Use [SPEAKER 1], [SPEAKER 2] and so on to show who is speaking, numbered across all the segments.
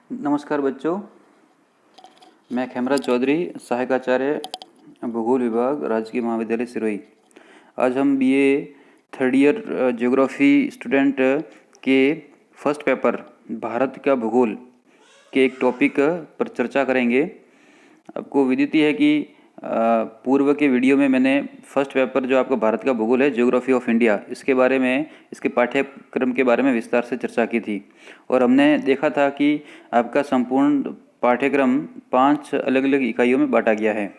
[SPEAKER 1] नमस्कार बच्चों, मैं खेमराज चौधरी, सहायकाचार्य भूगोल विभाग, राजकीय महाविद्यालय सिरोही। आज हम BA third year geography student के फर्स्ट पेपर भारत का भूगोल के एक टॉपिक पर चर्चा करेंगे। आपको विदित है कि पूर्व के वीडियो में मैंने फर्स्ट पेपर जो आपका भारत का भूगोल है, ज्योग्राफी ऑफ इंडिया, इसके बारे में, इसके पाठ्यक्रम के बारे में विस्तार से चर्चा की थी। और हमने देखा था कि आपका संपूर्ण पाठ्यक्रम 5 अलग अलग इकाइयों में बांटा गया है।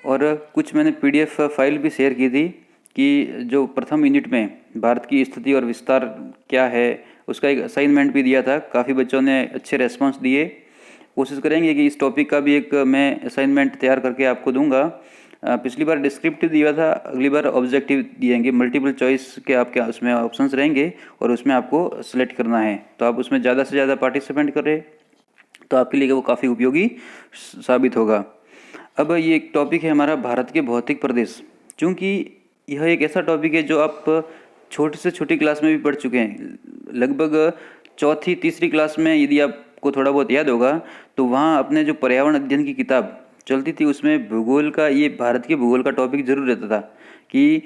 [SPEAKER 1] और कुछ मैंने पीडीएफ फाइल भी शेयर की थी कि जो प्रथम यूनिट में भारत की स्थिति और विस्तार क्या है, उसका एक असाइनमेंट भी दिया था। काफ़ी बच्चों ने अच्छे रेस्पॉन्स दिए। कोशिश करेंगे कि इस टॉपिक का भी एक मैं असाइनमेंट तैयार करके आपको दूंगा। पिछली बार डिस्क्रिप्टिव दिया था, अगली बार ऑब्जेक्टिव दिएंगे। मल्टीपल चॉइस के आपके उसमें ऑप्शंस रहेंगे और उसमें आपको सेलेक्ट करना है। तो आप उसमें ज़्यादा से ज़्यादा पार्टिसिपेंट करें तो आपके लिए वो काफ़ी उपयोगी साबित होगा। अब ये एक टॉपिक है हमारा भारत के भौतिक प्रदेश। चूँकि यह एक ऐसा टॉपिक है जो आप छोटी से छोटी क्लास में भी पढ़ चुके हैं। लगभग चौथी तीसरी क्लास में यदि आपको थोड़ा बहुत याद होगा तो वहाँ अपने जो पर्यावरण अध्ययन की किताब चलती थी उसमें भूगोल का, ये भारत के भूगोल का टॉपिक जरूर रहता था कि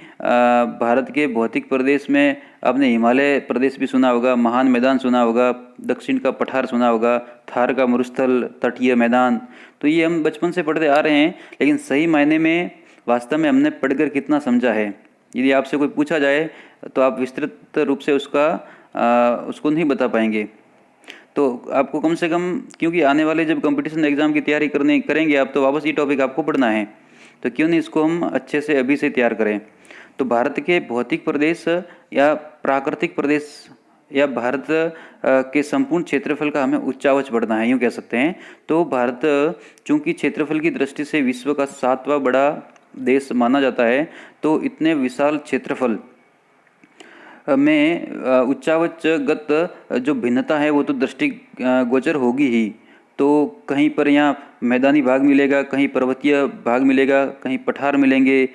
[SPEAKER 1] भारत के भौतिक प्रदेश में आपने हिमालय प्रदेश भी सुना होगा, महान मैदान सुना होगा, दक्षिण का पठार सुना होगा, थार का मरुस्थल, तटीय मैदान। तो ये हम बचपन से पढ़ते आ रहे हैं, लेकिन सही मायने में वास्तव में हमने पढ़कर कितना समझा है, यदि आपसे कोई पूछा जाए तो आप विस्तृत रूप से उसको नहीं बता पाएंगे। तो आपको कम से कम, क्योंकि आने वाले जब कंपटीशन एग्जाम की तैयारी करेंगे आप, तो वापस ये टॉपिक आपको पढ़ना है, तो क्यों नहीं इसको हम अच्छे से अभी से तैयार करें। तो भारत के भौतिक प्रदेश या प्राकृतिक प्रदेश या भारत के संपूर्ण क्षेत्रफल का हमें उच्चावच बढ़ना है, यूँ कह सकते हैं। तो भारत चूंकि क्षेत्रफल की दृष्टि से विश्व का 7वां बड़ा देश माना जाता है, तो इतने विशाल क्षेत्रफल में उच्चावचगत जो भिन्नता है वो तो दृष्टिगोचर होगी ही। तो कहीं पर यहाँ मैदानी भाग मिलेगा, कहीं पर्वतीय भाग मिलेगा, कहीं पठार मिलेंगे,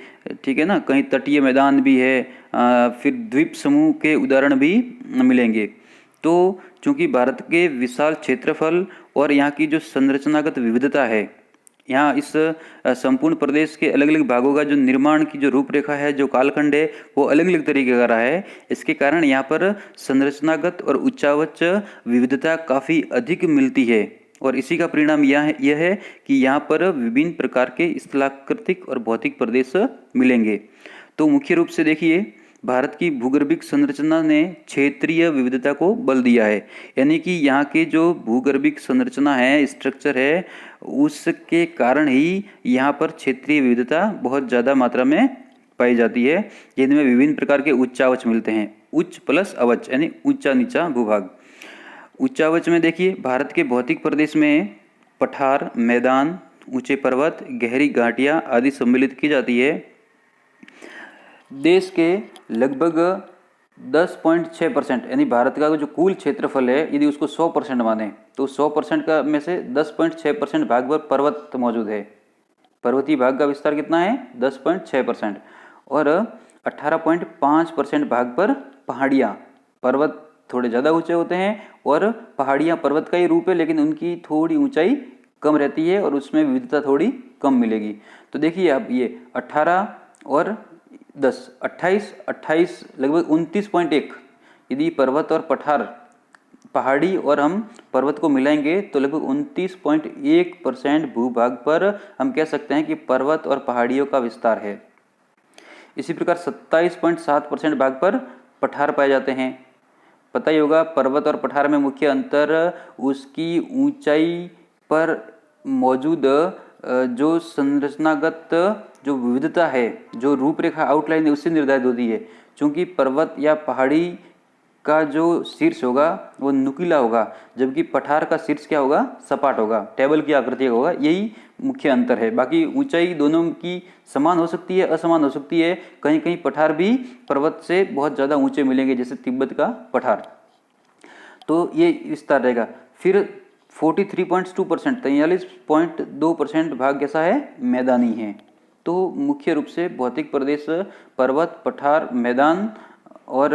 [SPEAKER 1] ठीक है ना, कहीं तटीय मैदान भी है, फिर द्वीप समूह के उदाहरण भी मिलेंगे। तो चूंकि भारत के विशाल क्षेत्रफल और यहाँ की जो संरचनागत विविधता है, यहाँ इस संपूर्ण प्रदेश के अलग अलग भागों का जो निर्माण की जो रूपरेखा है, जो कालखंड है, वो अलग अलग तरीके का रहा है। इसके कारण यहाँ पर संरचनागत और उच्चावच विविधता काफ़ी अधिक मिलती है। और इसी का परिणाम यह है कि यहाँ पर विभिन्न प्रकार के स्थलाकृतिक और भौतिक प्रदेश मिलेंगे। तो मुख्य रूप से देखिए, भारत की भूगर्भिक संरचना ने क्षेत्रीय विविधता को बल दिया है। यानी कि यहाँ के जो भूगर्भिक संरचना है, स्ट्रक्चर है, उसके कारण ही यहाँ पर क्षेत्रीय विविधता बहुत ज़्यादा मात्रा में पाई जाती है, जिनमें विभिन्न प्रकार के उच्चावच मिलते हैं। उच्च प्लस अवच यानी ऊंचा नीचा भूभाग। उच्चावच में देखिए, भारत के भौतिक प्रदेश में पठार, मैदान, ऊंचे पर्वत, गहरी घाटियाँ आदि सम्मिलित की जाती है। देश के लगभग 10.6% यानी भारत का जो कुल क्षेत्रफल है, यदि उसको 100% माने तो 100% का में से 10.6% भाग पर पर्वत मौजूद है। पर्वतीय भाग का विस्तार कितना है? 10.6%। और 18.5% भाग पर पहाड़ियाँ। पर्वत थोड़े ज़्यादा ऊंचे होते हैं और पहाड़ियाँ पर्वत का ही रूप है, लेकिन उनकी थोड़ी ऊंचाई कम रहती है और उसमें विविधता थोड़ी कम मिलेगी। तो देखिए आप, ये 18 और 10, 28 लगभग 29.1। यदि पर्वत और पहाड़ी और हम पर्वत को मिलाएंगे तो लगभग 29.1% भूभाग पर हम कह सकते हैं कि पर्वत और पहाड़ियों का विस्तार है। इसी प्रकार 27.7% भाग पर पठार पाए जाते हैं। पता ही होगा, पर्वत और पठार में मुख्य अंतर उसकी ऊंचाई पर मौजूद जो संरचनागत जो विविधता है, जो रूपरेखा आउटलाइन है, उससे निर्धारित होती है। क्योंकि पर्वत या पहाड़ी का जो शीर्ष होगा वो नुकीला होगा, जबकि पठार का शीर्ष क्या होगा? सपाट होगा, टेबल की आकृति का होगा। यही मुख्य अंतर है। बाकी ऊंचाई दोनों की समान हो सकती है, असमान हो सकती है। कहीं कहीं पठार भी पर्वत से बहुत ज़्यादा ऊंचे मिलेंगे, जैसे तिब्बत का पठार। तो ये विस्तार रहेगा। फिर 43.2%, 43.2% भाग कैसा है? मैदानी है। तो मुख्य रूप से भौतिक प्रदेश पर्वत, पठार, मैदान और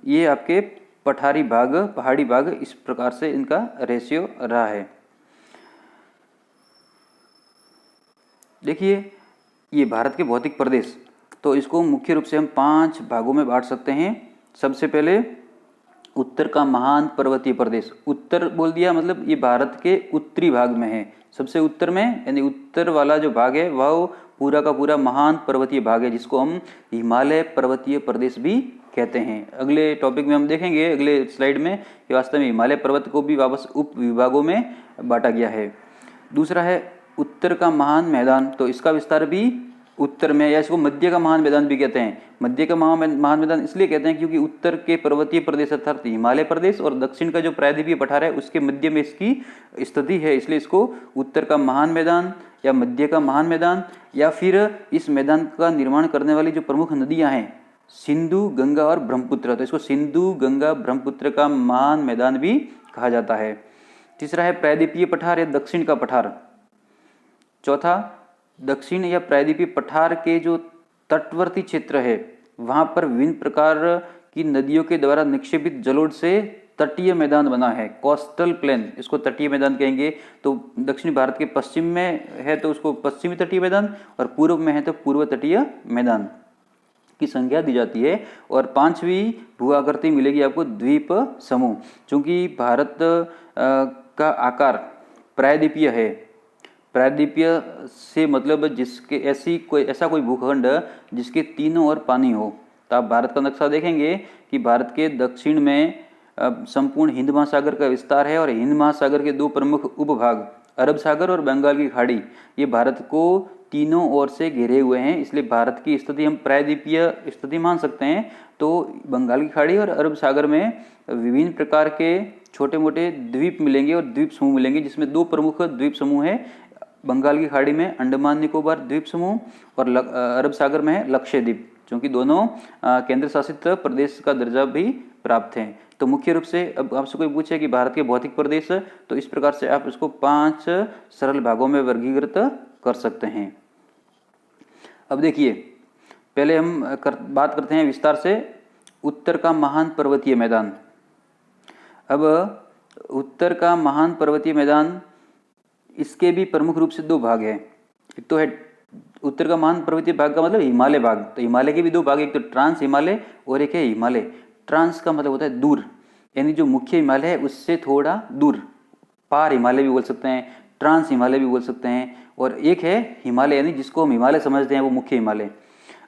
[SPEAKER 1] ये आपके पठारी भाग, पहाड़ी भाग, इस प्रकार से इनका रेशियो रहा है। देखिए ये भारत के भौतिक प्रदेश, तो इसको मुख्य रूप से हम 5 भागों में बांट सकते हैं। सबसे पहले उत्तर का महान पर्वतीय प्रदेश, उत्तर बोल दिया मतलब ये भारत के उत्तरी भाग में है, सबसे उत्तर में, यानी उत्तर वाला जो भाग है वह पूरा का पूरा महान पर्वतीय भाग है, जिसको हम हिमालय पर्वतीय प्रदेश भी कहते हैं। अगले टॉपिक में हम देखेंगे, अगले स्लाइड में, कि वास्तव में हिमालय पर्वत को भी वापस उप विभागों में बांटा गया है। दूसरा है उत्तर का महान मैदान, तो इसका विस्तार भी उत्तर में, या इसको मध्य का महान मैदान भी कहते हैं। मध्य का महान मैदान इसलिए कहते हैं क्योंकि उत्तर के पर्वतीय प्रदेश अर्थात हिमालय प्रदेश और दक्षिण का जो प्रायद्वीपीय पठार है उसके मध्य में इसकी स्थिति है, इसलिए इसको उत्तर का महान मैदान या मध्य का महान मैदान, या फिर इस मैदान का निर्माण करने वाली जो प्रमुख नदियां हैं सिंधु, गंगा और ब्रह्मपुत्र, तो इसको सिंधु, गंगा, ब्रह्मपुत्र का महान मैदान भी कहा जाता है। तीसरा है प्रायद्वीपीय पठार या दक्षिण का पठार। चौथा, दक्षिण या प्रायद्वीपीय पठार के जो तटवर्ती क्षेत्र है वहां पर विभिन्न प्रकार की नदियों के द्वारा निक्षेपित जलोढ़ से तटीय मैदान बना है, कोस्टल प्लेन, इसको तटीय मैदान कहेंगे। तो दक्षिण भारत के पश्चिम में है तो उसको पश्चिमी तटीय मैदान, और पूर्व में है तो पूर्व तटीय मैदान की संज्ञा दी जाती है। और 5वीं भू आकृति मिलेगी आपको द्वीप समूह। चूंकि भारत का आकार प्रायद्वीपीय है, प्रायद्वीपीय से मतलब जिसके ऐसा कोई भूखंड जिसके तीनों ओर पानी हो, तो आप भारत का नक्शा देखेंगे कि भारत के दक्षिण में संपूर्ण हिंद महासागर का विस्तार है, और हिंद महासागर के 2 प्रमुख उपभाग अरब सागर और बंगाल की खाड़ी, ये भारत को तीनों ओर से घेरे हुए हैं, इसलिए भारत की स्थिति हम प्रायद्वीपीय स्थिति मान सकते हैं। तो बंगाल की खाड़ी और अरब सागर में विभिन्न प्रकार के छोटे मोटे द्वीप मिलेंगे और द्वीप समूह मिलेंगे, जिसमें 2 प्रमुख द्वीप समूह है। बंगाल की खाड़ी में अंडमान निकोबार द्वीप समूह, और अरब सागर में है लक्षद्वीप, क्योंकि दोनों केंद्र शासित प्रदेश का दर्जा भी प्राप्त हैं। तो मुख्य रूप से अब आपसे कोई पूछे कि भारत के भौतिक प्रदेश, तो इस प्रकार से आप इसको 5 सरल भागों में वर्गीकृत कर सकते हैं। अब देखिए, पहले हम बात करते हैं विस्तार से उत्तर का महान पर्वतीय मैदान। अब उत्तर का महान पर्वतीय मैदान, इसके भी प्रमुख रूप से 2 भाग हैं। एक तो है उत्तर का महान पर्वतीय भाग का मतलब हिमालय भाग, तो हिमालय के भी 2 भाग, एक तो ट्रांस हिमालय और एक है हिमालय। ट्रांस का मतलब होता है दूर, यानी जो मुख्य हिमालय है उससे थोड़ा दूर, पार हिमालय भी बोल सकते हैं, ट्रांस हिमालय भी बोल सकते हैं। और एक है हिमालय, यानी जिसको हम हिमालय समझते हैं वो मुख्य हिमालय।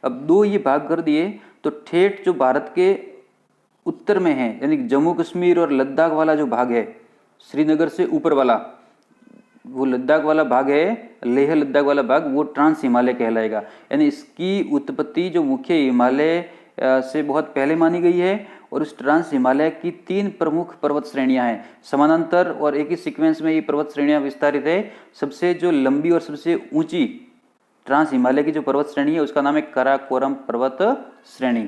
[SPEAKER 1] अब 2 ये भाग कर दिए, तो ठेठ जो भारत के उत्तर में है, यानी जम्मू कश्मीर और लद्दाख वाला जो भाग है, श्रीनगर से ऊपर वाला वो लद्दाख वाला भाग है, लेह लद्दाख वाला भाग, वो ट्रांस हिमालय कहलाएगा। यानी इसकी उत्पत्ति जो मुख्य हिमालय से बहुत पहले मानी गई है, और उस ट्रांस हिमालय की 3 प्रमुख पर्वत श्रेणियां हैं, समानांतर और एक ही सीक्वेंस में ये पर्वत श्रेणियां विस्तारित है। सबसे जो लंबी और सबसे ऊंची ट्रांस हिमालय की जो पर्वत श्रेणी है उसका नाम है काराकोरम पर्वत श्रेणी।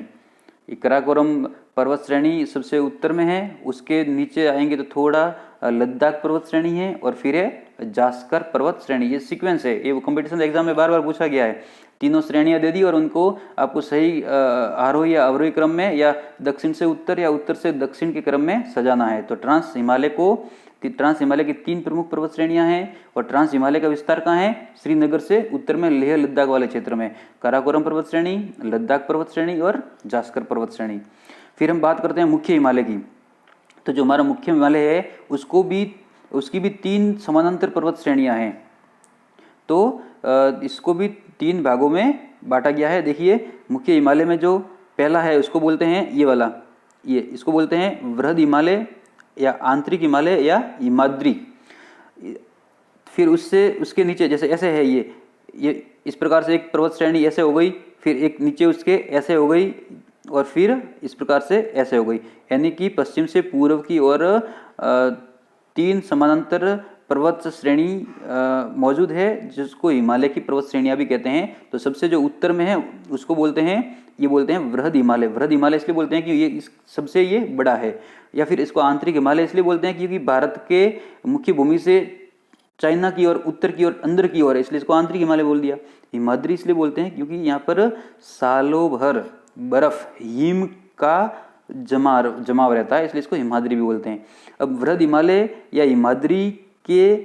[SPEAKER 1] ये काराकोरम पर्वत श्रेणी सबसे उत्तर में है, उसके नीचे आएंगे तो थोड़ा लद्दाख पर्वत श्रेणी है, और फिर है जास्कर पर्वत श्रेणी। ये सीक्वेंस है, ये कॉम्पिटिशन एग्जाम में बार बार पूछा गया है। 3 श्रेणियां दे दी और उनको आपको सही आरोही या अवरोही क्रम में, या दक्षिण से उत्तर या उत्तर से दक्षिण के क्रम में सजाना है। तो ट्रांस हिमालय की 3 प्रमुख पर्वत श्रेणियां हैं, और ट्रांस हिमालय का विस्तार कहाँ है? श्रीनगर से उत्तर में लेह लद्दाख वाले क्षेत्र में काराकोरम पर्वत श्रेणी, लद्दाख पर्वत श्रेणी और जास्कर पर्वत श्रेणी। फिर हम बात करते हैं मुख्य हिमालय की। तो जो हमारा मुख्य हिमालय है उसकी भी 3 समानांतर पर्वत श्रेणियां हैं। तो इसको भी 3 भागों में बांटा गया है। देखिए, मुख्य हिमालय में जो पहला है उसको बोलते हैं ये वाला, ये इसको बोलते हैं वृहद हिमालय या आंतरिक हिमालय या हिमाद्री। फिर उसके नीचे जैसे ऐसे है, ये इस प्रकार से एक पर्वत श्रेणी ऐसे हो गई, फिर एक नीचे उसके ऐसे हो गई, और फिर इस प्रकार से ऐसे हो गई। यानी कि पश्चिम से पूर्व की ओर 3 समानांतर पर्वत श्रेणी मौजूद है, जिसको हिमालय की पर्वत श्रेणियां भी कहते हैं। तो सबसे जो उत्तर में है उसको बोलते हैं वृहद हिमालय। वृहद हिमालय इसलिए बोलते हैं कि ये सबसे ये बड़ा है, या फिर इसको आंतरिक हिमालय इसलिए बोलते हैं क्योंकि भारत के मुख्य भूमि से चाइना की ओर, उत्तर की ओर, अंदर की ओर है, इसलिए इसको आंतरिक हिमालय बोल दिया। हिमाद्री इसलिए बोलते हैं क्योंकि यहाँ पर सालों भर बर्फ, हिम का जमाव रहता है, इसलिए इसको हिमाद्री भी बोलते हैं। अब वृहद हिमालय या हिमाद्री के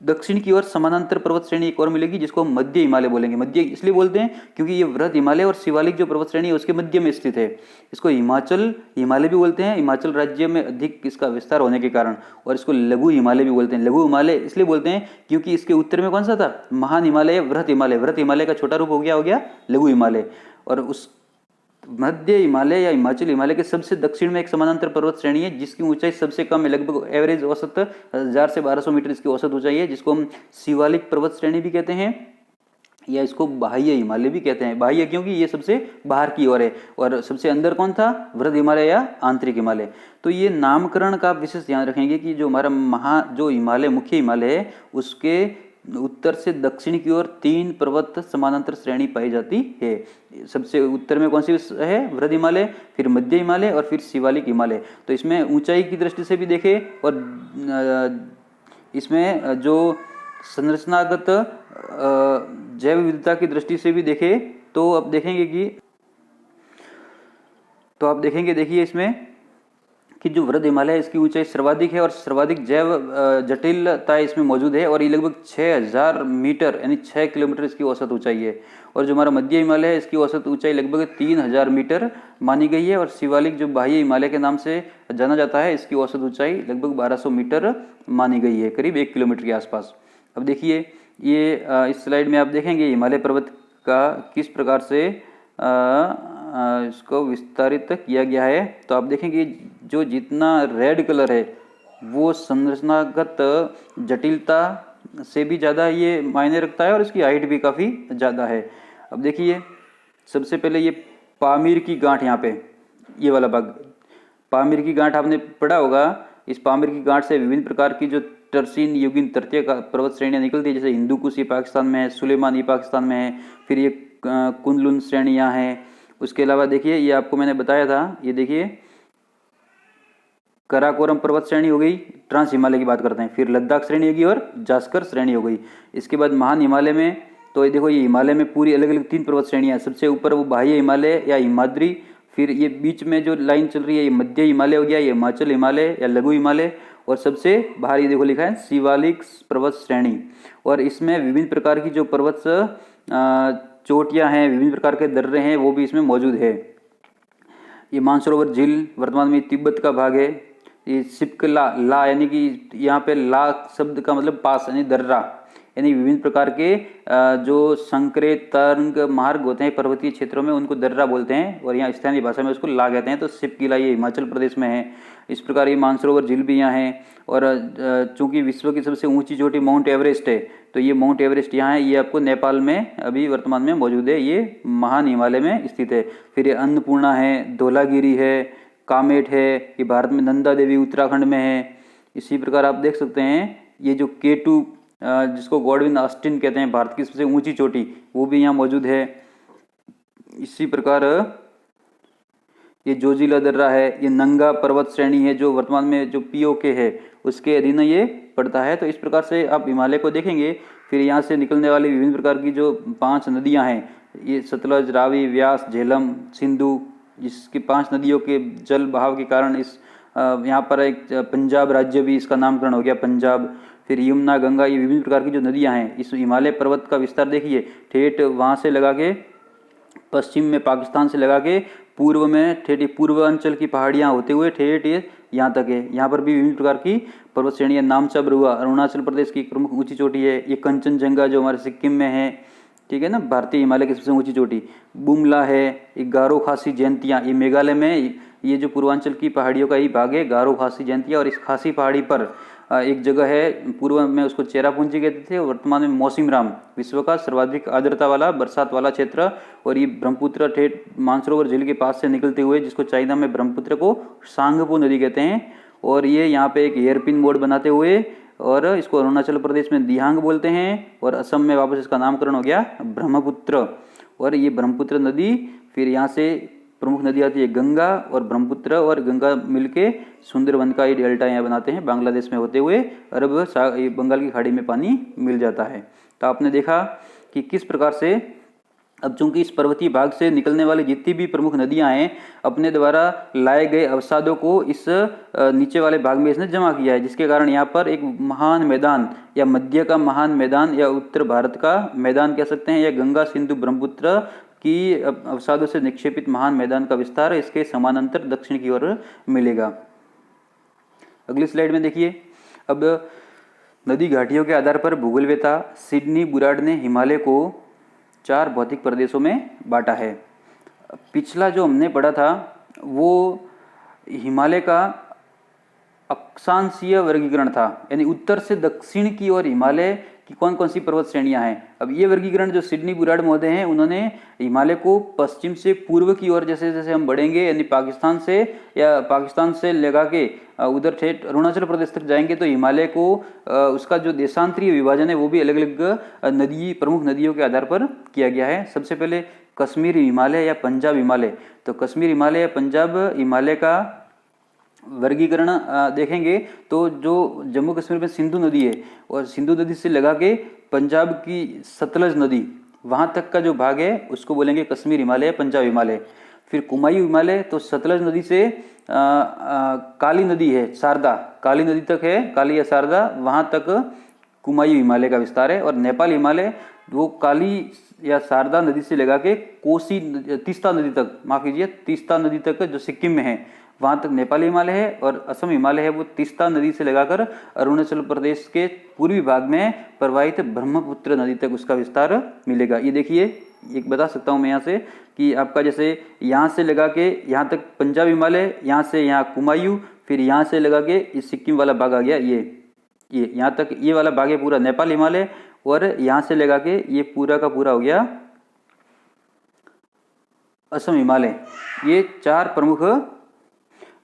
[SPEAKER 1] दक्षिण की ओर समानांतर पर्वत श्रेणी एक और मिलेगी, जिसको हम मध्य हिमालय बोलेंगे। मध्य इसलिए बोलते हैं क्योंकि ये वृहद हिमालय और शिवालिक जो पर्वत श्रेणी है उसके मध्य में स्थित है। इसको हिमाचल हिमालय भी बोलते हैं, हिमाचल राज्य में अधिक इसका विस्तार होने के कारण। और इसको लघु हिमालय भी बोलते हैं। लघु हिमालय इसलिए बोलते हैं क्योंकि इसके उत्तर में कौन सा था, महान हिमालय, वृहद हिमालय। वृहद हिमालय का छोटा रूप हो गया लघु हिमालय। और उस मध्य हिमालय या हिमाचल हिमालय के सबसे दक्षिण में एक समानांतर पर्वत श्रेणी है, जिसकी ऊंचाई सबसे कम है, लगभग एवरेज औसत 1000 से 1200 मीटर इसकी औसत ऊंचाई है, जिसको हम शिवालिक पर्वत श्रेणी भी कहते हैं या इसको बाह्य हिमालय भी कहते हैं। बाह्य क्योंकि ये सबसे बाहर की ओर है, और सबसे अंदर कौन था, वृहद हिमालय या आंतरिक हिमालय। तो ये नामकरण का विशेष ध्यान रखेंगे कि जो हमारा जो हिमालय मुख्य हिमालय है उसके उत्तर से दक्षिण की ओर 3 पर्वत समानांतर श्रेणी पाई जाती है। सबसे उत्तर में कौन सी है, वृहद हिमालय, फिर मध्य हिमालय और फिर शिवालिक हिमालय। तो इसमें ऊंचाई की दृष्टि से भी देखें और इसमें जो संरचनागत जैव विविधता की दृष्टि से भी देखें तो आप देखेंगे देखिए इसमें कि जो वृहद हिमालय है इसकी ऊंचाई सर्वाधिक है और सर्वाधिक जैव जटिलता इसमें मौजूद है, और ये लगभग 6000 मीटर यानी 6 किलोमीटर इसकी औसत ऊंचाई है। और जो हमारा मध्य हिमालय है इसकी औसत ऊंचाई लगभग 3000 मीटर मानी गई है। और शिवालिक जो बाह्य हिमालय के नाम से जाना जाता है इसकी औसत ऊंचाई लगभग 1200 मीटर मानी गई है, करीब 1 किलोमीटर के आसपास। अब देखिए ये इस स्लाइड में आप देखेंगे हिमालय पर्वत का किस प्रकार से इसको विस्तारित किया गया है। तो आप देखेंगे जो जितना रेड कलर है वो संरचनागत जटिलता से भी ज़्यादा ये मायने रखता है और इसकी हाइट भी काफ़ी ज़्यादा है। अब देखिए सबसे पहले ये पामीर की गांठ, यहाँ पे ये वाला भाग पामीर की गांठ आपने पढ़ा होगा। इस पामीर की गांठ से विभिन्न प्रकार की जो टर्सीन युगीन तृतीय पर्वत श्रेणियाँ निकलती है, जैसे हिंदू कुश ये पाकिस्तान में है, सुलेमान ये पाकिस्तान में है, फिर ये कुनलुन श्रेणियाँ हैं। उसके अलावा देखिए ये आपको मैंने बताया था, ये देखिए कराकोरम पर्वत श्रेणी हो गई, ट्रांस हिमालय की बात करते हैं, फिर लद्दाख श्रेणी होगी और जास्कर श्रेणी हो गई। इसके बाद महान हिमालय में तो ये देखो ये हिमालय में पूरी अलग अलग 3 पर्वत श्रेणियाँ हैं। सबसे ऊपर वो बाह्य हिमालय या हिमाद्री, फिर ये बीच में जो लाइन चल रही है ये मध्य हिमालय हो गया, ये हिमाचल हिमालय या लघु हिमालय, और सबसे बाहर ये देखो लिखा है शिवालिक पर्वत श्रेणी। और इसमें विभिन्न प्रकार की जो पर्वत चोटियाँ हैं, विभिन्न प्रकार के दर्रे हैं वो भी इसमें मौजूद है। ये मानसरोवर झील वर्तमान में तिब्बत का भाग है। ये सिपकला ला यानी कि यहाँ पे ला शब्द का मतलब पास यानी दर्रा, यानी विभिन्न प्रकार के जो संकरे तरंग मार्ग होते हैं पर्वतीय क्षेत्रों में उनको दर्रा बोलते हैं, और यहाँ स्थानीय भाषा में उसको ला कहते हैं। तो सिपकिला ये हिमाचल प्रदेश में है। इस प्रकार ये मानसरोवर झील भी यहाँ है। और चूंकि विश्व की सबसे ऊंची चोटी माउंट एवरेस्ट है, तो ये माउंट एवरेस्ट यहाँ है, ये आपको नेपाल में अभी वर्तमान में मौजूद है, ये महान हिमालय में स्थित है। फिर ये अन्नपूर्णा है, धौलागिरी है, कामेट है, ये भारत में नंदा देवी उत्तराखंड में है। इसी प्रकार आप देख सकते हैं ये जो K2 जिसको गॉडविन ऑस्टिन कहते हैं, भारत की सबसे ऊंची चोटी, वो भी यहाँ मौजूद है। इसी प्रकार ये जोजिला दर्रा है, ये नंगा पर्वत श्रेणी है जो वर्तमान में जो POK है उसके अधीन ये पड़ता है। तो इस प्रकार से आप हिमालय को देखेंगे। फिर यहाँ से निकलने वाली विभिन्न प्रकार की जो 5 नदियाँ हैं, ये सतलज, रावी, व्यास, झेलम, सिंधु, जिसकी 5 नदियों के जल बहाव के कारण इस यहाँ पर एक पंजाब राज्य भी इसका नामकरण हो गया, पंजाब। फिर यमुना, गंगा, ये विभिन्न प्रकार की जो नदियाँ हैं। इस हिमालय पर्वत का विस्तार देखिए, ठेठ वहाँ से लगा के पश्चिम में पाकिस्तान से लगा के पूर्व में ठेठ पूर्वांचल की पहाड़ियाँ होते हुए ठेठ यहाँ तक है। यहाँ पर भी विभिन्न प्रकार की पर्वत श्रेणियाँ। नामचा बरुआ अरुणाचल प्रदेश की प्रमुख ऊंची चोटी है। ये कंचनजंगा जो हमारे सिक्किम में है, ठीक है ना, भारतीय हिमालय की सबसे ऊंची चोटी। बुमला है, ये गारो खासी जयंतियाँ, ये मेघालय में ये जो पूर्वांचल की पहाड़ियों का ही भाग है, गारो खासी जयंतियाँ। और इस खासी पहाड़ी पर एक जगह है, पूर्व में उसको चेरापूंजी कहते थे, वर्तमान में मौसिमराम, विश्व का सर्वाधिक आर्द्रता वाला बरसात वाला क्षेत्र। और ये ब्रह्मपुत्र ठेठ मानसरोवर झील के पास से निकलते हुए, जिसको चाइना में ब्रह्मपुत्र को सांगपो नदी कहते हैं, और ये यहाँ पे एक हेयरपिन मोड बनाते हुए, और इसको अरुणाचल प्रदेश में दिहांग बोलते हैं, और असम में वापस इसका नामकरण हो गया ब्रह्मपुत्र। और ये ब्रह्मपुत्र नदी, फिर यहाँ से प्रमुख नदी आती है गंगा और ब्रह्मपुत्र, और गंगा मिलके सुंदरवन का ये डेल्टा यहाँ बनाते हैं, बांग्लादेश में होते हुए बंगाल की खाड़ी में पानी मिल जाता है। तो आपने देखा कि किस प्रकार से अब चूंकि इस पर्वतीय भाग से निकलने वाली जितनी भी प्रमुख नदियां हैं, अपने द्वारा लाए गए अवसादों को इस नीचे वाले भाग में इसने जमा किया है, जिसके कारण यहाँ पर एक महान मैदान या मध्य का महान मैदान या उत्तर भारत का मैदान कह सकते हैं, या गंगा सिंधु ब्रह्मपुत्र की अवसादों से निक्षेपित महान मैदान का विस्तार इसके समानांतर दक्षिण की ओर मिलेगा। अगली स्लाइड में देखिए, अब नदी घाटियों के आधार पर भूगोलवेता सिडनी बुराड ने हिमालय को 4 भौतिक प्रदेशों में बांटा है। पिछला जो हमने पढ़ा था वो हिमालय का अक्षांशीय वर्गीकरण था, यानी उत्तर से दक्षिण की ओर हिमालय की कौन कौन सी पर्वत श्रेणियां हैं। अब ये वर्गीकरण जो सिडनी बुराड महोदय हैं, उन्होंने हिमालय को पश्चिम से पूर्व की ओर जैसे जैसे हम बढ़ेंगे, यानी पाकिस्तान से लगा के उधर ठेठ अरुणाचल प्रदेश तक जाएंगे, तो हिमालय को उसका जो देशांतरीय विभाजन है वो भी अलग अलग प्रमुख नदियों के आधार पर किया गया है। सबसे पहले कश्मीर हिमालय या पंजाब हिमालय, तो कश्मीर हिमालय या पंजाब हिमालय का वर्गीकरण देखेंगे तो जो जम्मू कश्मीर में सिंधु नदी है, और सिंधु नदी से लगा के पंजाब की सतलज नदी वहाँ तक का जो भाग है उसको बोलेंगे कश्मीर हिमालय, पंजाब हिमालय। फिर कुमायूं हिमालय, तो सतलज नदी से काली नदी है शारदा, काली नदी तक है, काली या शारदा, वहाँ तक कुमायूं हिमालय का विस्तार है। और नेपाल हिमालय वो काली या शारदा नदी से लगा के तीस्ता नदी तक, माफ कीजिए, तीस्ता नदी तक जो सिक्किम में है वहाँ तक नेपाल हिमालय है। और असम हिमालय है वो तीस्ता नदी से लगाकर अरुणाचल प्रदेश के पूर्वी भाग में प्रवाहित ब्रह्मपुत्र नदी तक उसका विस्तार मिलेगा। ये देखिए, एक बता सकता हूँ मैं यहाँ से कि आपका जैसे यहाँ से लगा के यहाँ तक पंजाब हिमालय, यहाँ से यहाँ कुमायूं, फिर यहाँ से लगा के इस सिक्किम वाला भाग आ गया, ये यहाँ तक ये वाला भाग है पूरा नेपाल हिमालय, और यहाँ से लगा के ये पूरा का पूरा हो गया असम हिमालय। ये 4 प्रमुख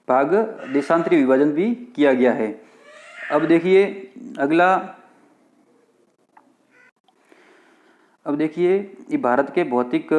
[SPEAKER 1] भाग देशांतरीय विभाजन भी किया गया है। अब देखिए अगला, अब देखिए ये भारत के भौतिक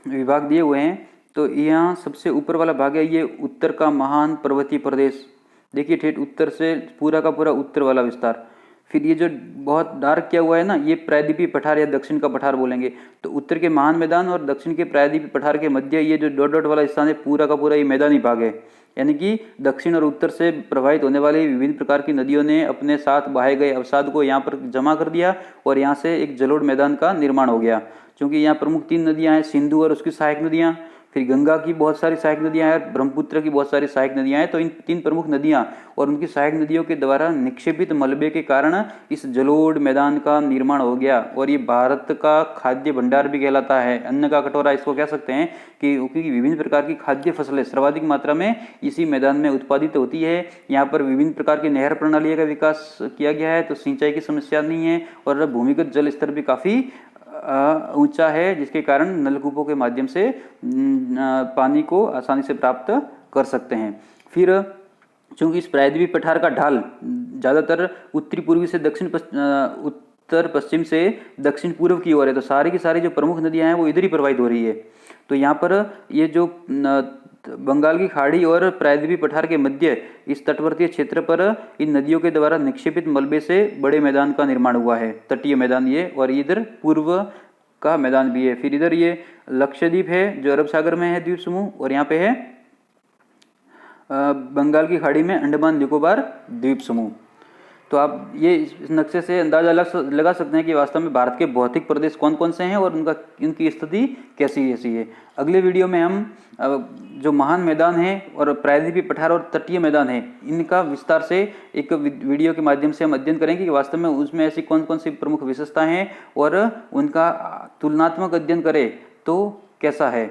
[SPEAKER 1] विभाग दिए हुए हैं, तो यहाँ सबसे ऊपर वाला भाग है ये उत्तर का महान पर्वतीय प्रदेश, देखिए ठेठ उत्तर से पूरा का पूरा उत्तर वाला विस्तार। फिर ये जो बहुत डार्क किया हुआ है ना, ये प्रायद्वीपीय पठार या दक्षिण का पठार बोलेंगे, तो उत्तर के महान मैदान और दक्षिण के प्रायद्वीपीय पठार के मध्य ये जो डॉट डॉट वाला स्थान है पूरा का पूरा ये मैदानी भाग है, यानी कि दक्षिण और उत्तर से प्रवाहित होने वाली विभिन्न प्रकार की नदियों ने अपने साथ बहाए गए अवसाद को यहाँ पर जमा कर दिया और यहाँ से एक जलोढ़ मैदान का निर्माण हो गया। क्योंकि यहाँ प्रमुख 3 नदियाँ हैं, सिंधु और उसकी सहायक नदियाँ, फिर गंगा की बहुत सारी सहायक नदियाँ हैं, ब्रह्मपुत्र की बहुत सारी सहायक नदियाँ हैं। तो इन 3 प्रमुख नदियाँ और उनकी सहायक नदियों के द्वारा निक्षेपित मलबे के कारण इस जलोढ़ मैदान का निर्माण हो गया, और ये भारत का खाद्य भंडार भी कहलाता है, अन्न का कटोरा इसको कह सकते हैं, कि क्योंकि विभिन्न प्रकार की खाद्य फसलें सर्वाधिक मात्रा में इसी मैदान में उत्पादित होती है। यहाँ पर विभिन्न प्रकार की नहर प्रणाली का विकास किया गया है, तो सिंचाई की समस्या नहीं है, और भूमिगत जल स्तर भी काफ़ी ऊंचा है, जिसके कारण नलकूपों के माध्यम से पानी को आसानी से प्राप्त कर सकते हैं। फिर चूंकि इस प्रायद्वीपीय पठार का ढाल ज़्यादातर उत्तरी पूर्वी से उत्तर पश्चिम से दक्षिण पूर्व की ओर है, तो सारी की सारी जो प्रमुख नदियां हैं वो इधर ही प्रवाहित हो रही है। तो यहाँ पर ये जो बंगाल की खाड़ी और प्रायद्वीपीय पठार के मध्य इस तटवर्तीय क्षेत्र पर इन नदियों के द्वारा निक्षेपित मलबे से बड़े मैदान का निर्माण हुआ है, तटीय मैदान ये, और इधर पूर्व का मैदान भी है। फिर इधर ये लक्षद्वीप है जो अरब सागर में है द्वीप समूह, और यहाँ पे है बंगाल की खाड़ी में अंडमान निकोबार द्वीप समूह। तो आप ये इस नक्शे से अंदाजा लगा सकते हैं कि वास्तव में भारत के भौतिक प्रदेश कौन कौन से हैं और इनकी स्थिति कैसी है। अगले वीडियो में हम जो महान मैदान है और प्रायद्वीपीय पठार और तटीय मैदान है, इनका विस्तार से एक वीडियो के माध्यम से हम अध्ययन करेंगे कि वास्तव में उसमें ऐसी कौन कौन सी प्रमुख विशेषताएं हैं और उनका तुलनात्मक अध्ययन करें तो कैसा है।